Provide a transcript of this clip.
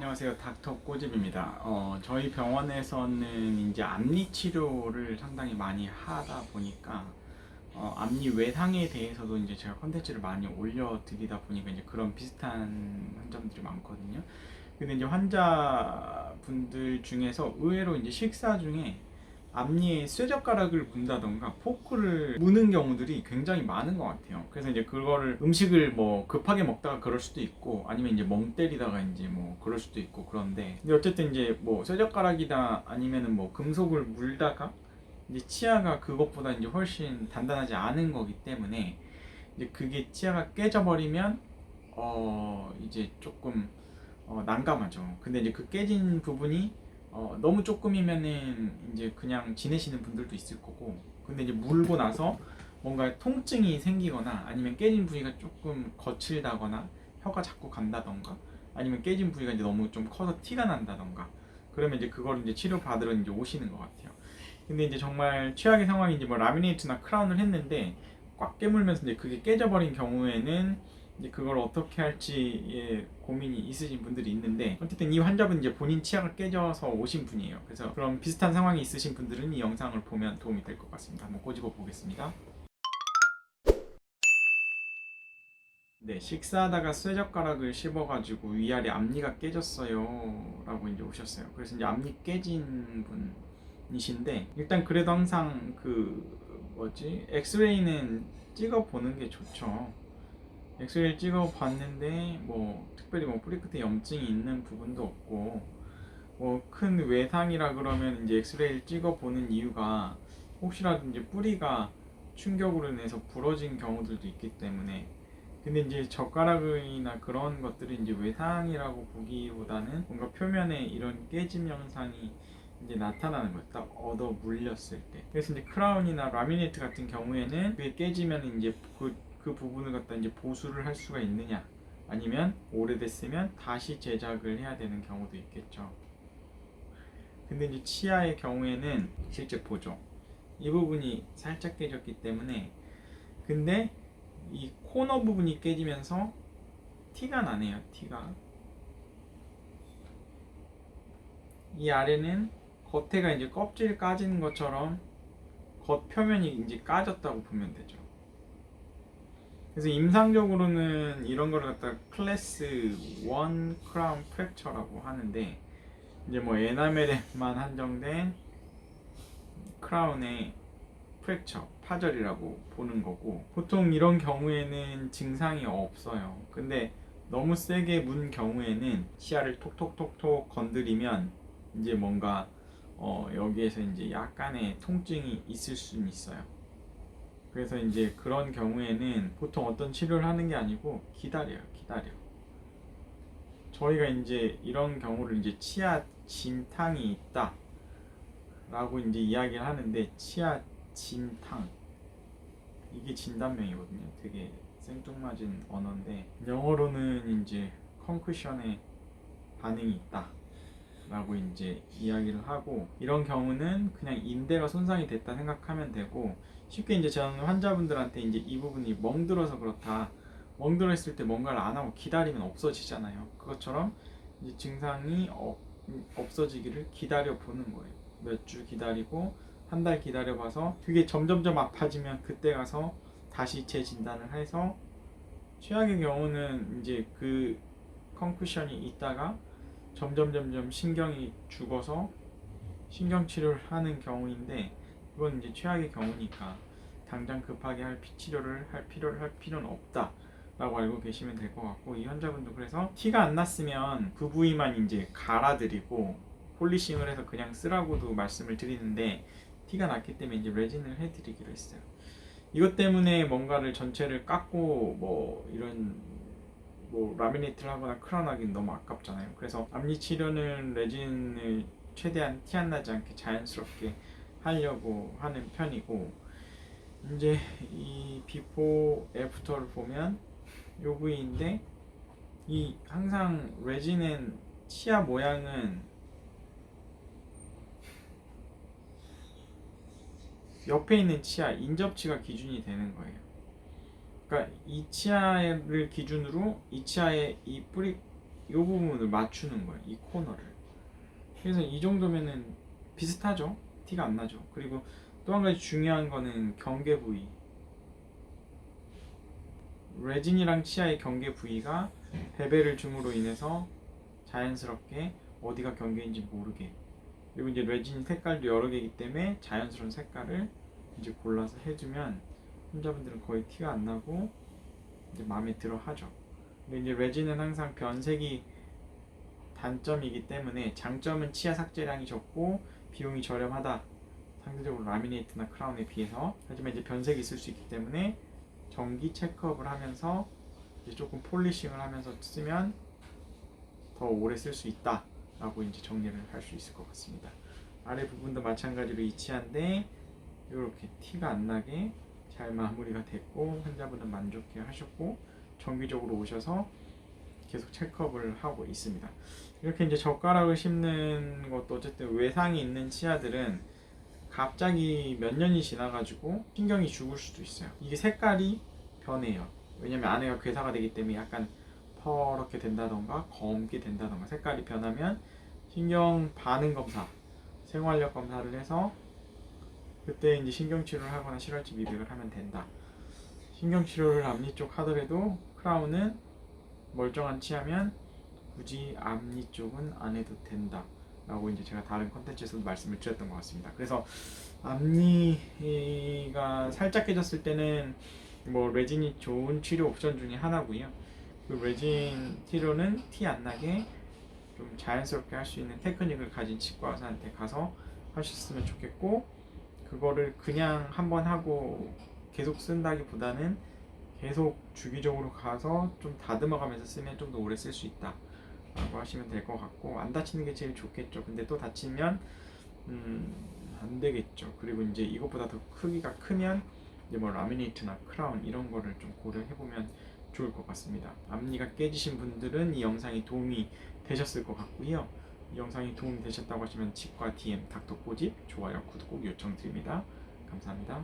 안녕하세요. 닥터 꼬집입니다. 저희 병원에서는 이제 앞니 치료를 상당히 많이 하다 보니까 앞니 외상에 대해서도 이제 제가 컨텐츠를 많이 올려드리다 보니까 이제 그런 비슷한 환자분들이 많거든요. 근데 이제 환자분들 중에서 의외로 이제 식사 중에 앞니에 쇠젓가락을 문다던가 포크를 무는 경우들이 굉장히 많은 것 같아요. 그래서 이제 그거를 음식을 뭐 급하게 먹다가 그럴 수도 있고 아니면 이제 멍 때리다가 이제 뭐 그럴 수도 있고 그런데 근데 어쨌든 이제 뭐 쇠젓가락이다 아니면은 뭐 금속을 물다가 이제 치아가 그것보다 이제 훨씬 단단하지 않은 거기 때문에 이제 그게 치아가 깨져버리면 이제 조금 난감하죠. 근데 이제 그 깨진 부분이 너무 조금이면은 이제 그냥 지내시는 분들도 있을 거고, 근데 이제 물고 나서 뭔가 통증이 생기거나 아니면 깨진 부위가 조금 거칠다거나 혀가 자꾸 간다던가 아니면 깨진 부위가 이제 너무 좀 커서 티가 난다던가 그러면 이제 그걸 이제 치료 받으러 이제 오시는 것 같아요. 근데 이제 정말 최악의 상황이 이제 뭐 라미네이트나 크라운을 했는데 꽉 깨물면서 이제 그게 깨져버린 경우에는 이제 그걸 어떻게 할지 고민이 있으신 분들이 있는데 어쨌든 이 환자분 이제 본인 치아가 깨져서 오신 분이에요. 그래서 그런 비슷한 상황이 있으신 분들은 이 영상을 보면 도움이 될 것 같습니다. 한번 꼬집어 보겠습니다. 네, 식사하다가 쇠젓가락을 씹어가지고 위아래 앞니가 깨졌어요 라고 이제 오셨어요. 그래서 이제 앞니 깨진 분이신데 일단 그래도 항상 엑스레이는 찍어보는 게 좋죠. 엑스레이를 찍어봤는데 뭐 특별히 뭐 뿌리 끝에 염증이 있는 부분도 없고 뭐 큰 외상이라 그러면 이제 엑스레이를 찍어보는 이유가 혹시라도 이제 뿌리가 충격으로 인해서 부러진 경우들도 있기 때문에 근데 이제 젓가락이나 그런 것들이 이제 외상이라고 보기보다는 뭔가 표면에 이런 깨짐 현상이 이제 나타나는 거예요. 딱 얻어 물렸을 때. 그래서 이제 크라운이나 라미네이트 같은 경우에는 그게 깨지면 이제 그 부분을 갖다 이제 보수를 할 수가 있느냐, 아니면 오래됐으면 다시 제작을 해야 되는 경우도 있겠죠. 근데 이제 치아의 경우에는 실제 보죠. 이 부분이 살짝 깨졌기 때문에 근데 이 코너 부분이 깨지면서 티가 나네요. 티가 이 아래는 겉에가 이제 껍질 까지는 것처럼 겉 표면이 이제 까졌다고 보면 되죠. 그래서 임상적으로는 이런 걸 갖다 클래스 1 크라운 프랙처라고 하는데 이제 뭐 에나멜에만 한정된 크라운의 프랙처, 파절이라고 보는 거고 보통 이런 경우에는 증상이 없어요. 근데 너무 세게 문 경우에는 치아를 톡톡톡톡 건드리면 이제 뭔가 여기에서 이제 약간의 통증이 있을 수는 있어요. 그래서 이제 그런 경우에는 보통 어떤 치료를 하는 게 아니고 기다려요. 저희가 이제 이런 경우를 이제 치아 진탕이 있다 라고 이제 이야기를 하는데 치아 진탕 이게 진단명이거든요. 되게 생뚱맞은 언어인데 영어로는 이제 컨쿠션에 반응이 있다 라고 이제 이야기를 하고 이런 경우는 그냥 인대가 손상이 됐다 생각하면 되고 쉽게 이제 저는 환자분들한테 이제 이 부분이 멍들어서 그렇다 멍들어 있을 때 뭔가를 안 하고 기다리면 없어지잖아요. 그것처럼 이제 증상이 없어지기를 기다려 보는 거예요. 몇 주 기다리고 한 달 기다려 봐서 그게 점점점 아파지면 그때 가서 다시 재진단을 해서 최악의 경우는 이제 그 컨쿠션이 있다가 점점 신경이 죽어서 신경 치료를 하는 경우인데 그건 이제 최악의 경우니까 당장 급하게 치료를 할 필요는 없다 라고 알고 계시면 될 것 같고 이 환자분도 그래서 티가 안 났으면 그 부위만 이제 갈아드리고 폴리싱을 해서 그냥 쓰라고도 말씀을 드리는데 티가 났기 때문에 이제 레진을 해드리기로 했어요. 이것 때문에 뭔가를 전체를 깎고 뭐 이런 뭐 라미네이트를 하거나 크라운하기는 너무 아깝잖아요. 그래서 앞니 치료는 레진을 최대한 티 안 나지 않게 자연스럽게 하려고 하는 편이고 이제 이 비포 애프터를 보면 요 부위인데 이 항상 레진은 치아 모양은 옆에 있는 치아 인접치가 기준이 되는 거예요. 그러니까 이 치아를 기준으로 이 치아의 이 뿌리 이 부분을 맞추는 거예요. 이 코너를. 그래서 이 정도면은 비슷하죠. 티가 안 나죠. 그리고 또 한 가지 중요한 거는 경계 부위. 레진이랑 치아의 경계 부위가 베벨을 줌으로 인해서 자연스럽게 어디가 경계인지 모르게, 그리고 이제 레진 색깔도 여러 개이기 때문에 자연스러운 색깔을 이제 골라서 해주면 환자분들은 거의 티가 안 나고 이제 마음에 들어 하죠. 근데 이제 레진은 항상 변색이 단점이기 때문에 장점은 치아 삭제량이 적고 비용이 저렴하다. 상대적으로 라미네이트나 크라운에 비해서. 하지만 이제 변색이 있을 수 있기 때문에 정기 체크업을 하면서 이제 조금 폴리싱을 하면서 쓰면 더 오래 쓸 수 있다 라고 이제 정리를 할 수 있을 것 같습니다. 아래 부분도 마찬가지로 이 치아인데 이렇게 티가 안 나게 잘 마무리가 됐고 환자분은 만족해 하셨고 정기적으로 오셔서 계속 체크업을 하고 있습니다. 이렇게 이제 젓가락을 씹는 것도 어쨌든 외상이 있는 치아들은 갑자기 몇 년이 지나가지고 신경이 죽을 수도 있어요. 이게 색깔이 변해요. 왜냐면 안에가 괴사가 되기 때문에 약간 퍼렇게 된다던가 검게 된다던가 색깔이 변하면 신경 반응 검사, 생활력 검사를 해서 그때 이제 신경치료를 하거나 실활치 미백을 하면 된다. 신경치료를 앞니 쪽 하더라도 크라운은 멀쩡한 치아면 굳이 앞니 쪽은 안 해도 된다 라고 이제 제가 다른 컨텐츠에서도 말씀을 드렸던 것 같습니다. 그래서 앞니가 살짝 깨졌을 때는 뭐 레진이 좋은 치료 옵션 중에 하나고요. 그 레진 치료는 티 안 나게 좀 자연스럽게 할 수 있는 테크닉을 가진 치과 의사한테 가서 하셨으면 좋겠고, 그거를 그냥 한번 하고 계속 쓴다기보다는 계속 주기적으로 가서 좀 다듬어가면서 쓰면 좀 더 오래 쓸 수 있다 라고 하시면 될 것 같고, 안 다치는 게 제일 좋겠죠. 근데 또 다치면 안 되겠죠. 그리고 이제 이것보다 더 크기가 크면 이제 뭐 라미네이트나 크라운 이런 거를 좀 고려해 보면 좋을 것 같습니다. 앞니가 깨지신 분들은 이 영상이 도움이 되셨을 것 같고요. 이 영상이 도움이 되셨다고 하시면 치과 DM 닥터 꼬집 좋아요 구독 꼭 요청드립니다. 감사합니다.